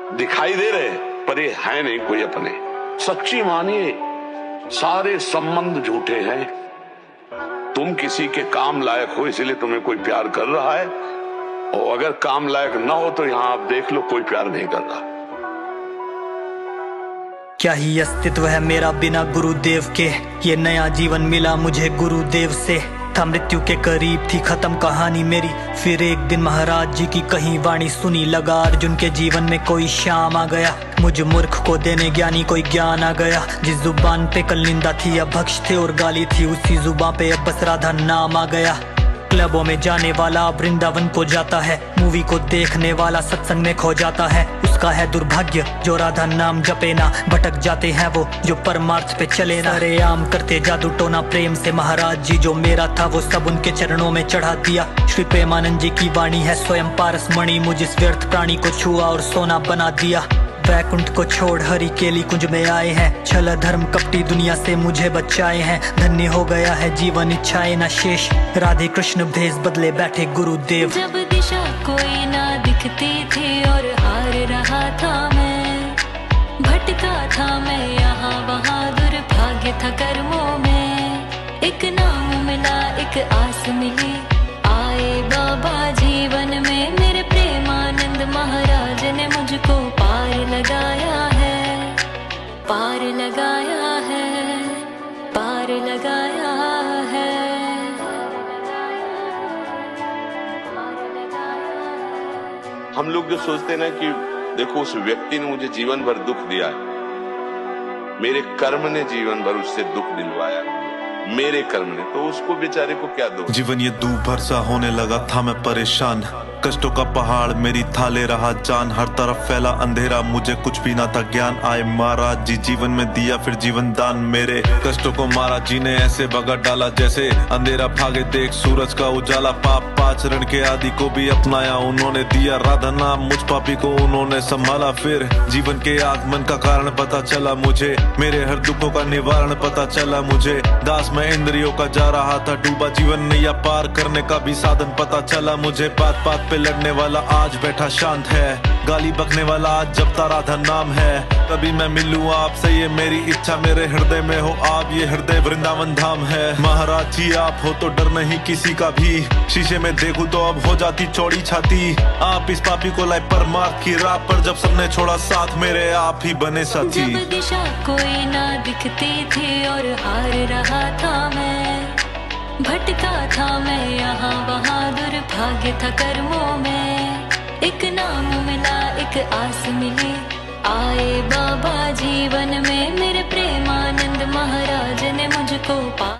दिखाई दे रहे पर ये है नहीं कोई अपने। सच्ची मानिए सारे संबंध झूठे हैं। तुम किसी के काम लायक हो इसलिए तुम्हें कोई प्यार कर रहा है, और अगर काम लायक ना हो तो यहां आप देख लो कोई प्यार नहीं कर रहा। क्या ही अस्तित्व है मेरा बिना गुरुदेव के, ये नया जीवन मिला मुझे गुरुदेव से। था मृत्यु के करीब थी खत्म कहानी मेरी, फिर एक दिन महाराज जी की कहीं वाणी सुनी। लगा अर्जुन के जीवन में कोई शाम आ गया, मुझ मूर्ख को देने ज्ञानी कोई ज्ञान आ गया। जिस जुबान पे कल निंदा थी अब भक्ष थे और गाली थी, उसी जुबान पे अब बस राधा नाम आ गया। क्लबों में जाने वाला वृंदावन को जाता है, मूवी को देखने वाला सत्संग में खो जाता है। उसका है दुर्भाग्य जो राधा नाम जपे ना, भटक जाते हैं वो जो परमार्थ पे चले ना। अरे आम करते जादू टोना प्रेम से, महाराज जी जो मेरा था वो सब उनके चरणों में चढ़ा दिया। श्री प्रेमानंद जी की वाणी है स्वयं पारस मणि, मुझ इस व्यर्थ प्राणी को छुआ और सोना बना दिया। वैकुंठ को छोड़ हरि केली कुंज में आए हैं, छल धर्म कपटी दुनिया से मुझे बचाए हैं। धन्य हो गया है जीवन इच्छाएं न शेष, राधे कृष्ण भेष बदले बैठे गुरुदेव। जब दिशा कोई ना दिखती थी और हार रहा था मैं, भटका था मैं यहाँ वहाँ, दुर्भाग्य था कर्मों में। एक नाम मिला एक आस मिली, आए बाबा जीवन में। मेरे प्रेमानंद महाराज ने मुझको पार लगाया है, पार लगाया है, पार लगाया है। हम लोग जो सोचते हैं ना कि देखो उस व्यक्ति ने मुझे जीवन भर दुख दिया है, मेरे कर्म ने जीवन भर उससे दुख दिलवाया, मेरे कर्म ने, तो उसको बेचारे को क्या दुख। जीवन ये दूभर सा होने लगा था मैं परेशान, कष्टों का पहाड़ मेरी थाले रहा जान। हर तरफ फैला अंधेरा मुझे कुछ भी ना था ज्ञान। आए महाराज जी जीवन में दिया फिर जीवन दान, मेरे कष्टों को महाराज जी ने ऐसे भगा डाला जैसे अंधेरा भागे देख सूरज का उजाला। पाप आचरण के आदि को भी अपनाया उन्होंने, दिया राधा नाम मुझ पापी को उन्होंने संभाला। फिर जीवन के आगमन का कारण पता चला मुझे, मेरे हर दुखों का निवारण पता चला मुझे। दास मैं इंद्रियों का जा रहा था डूबा, जीवन नैया पार करने का भी साधन पता चला मुझे। बात बात पे लड़ने वाला आज बैठा शांत है, गाली बकने वाला आज जपता राधा नाम है। कभी मैं मिलूं आपसे ये मेरी इच्छा, मेरे हृदय में हो आप, ये हृदय वृंदावन धाम है। महाराज जी आप हो तो डर नहीं किसी का भी, शीशे में देखूं तो अब हो जाती चौड़ी छाती। आप इस पापी को लाए परमार्थ की राह पर, जब सबने छोड़ा साथ मेरे आप ही बने साथी। जब दिशा कोई ना दिखती थी और हार रहा था मैं, भटका था मैं यहाँ वहाँ, दुर्भाग्य था कर्मों में। एक नाम मिला एक आस मिली, आए बाबा जीवन में। मेरे प्रेमानंद महाराज ने मुझको पा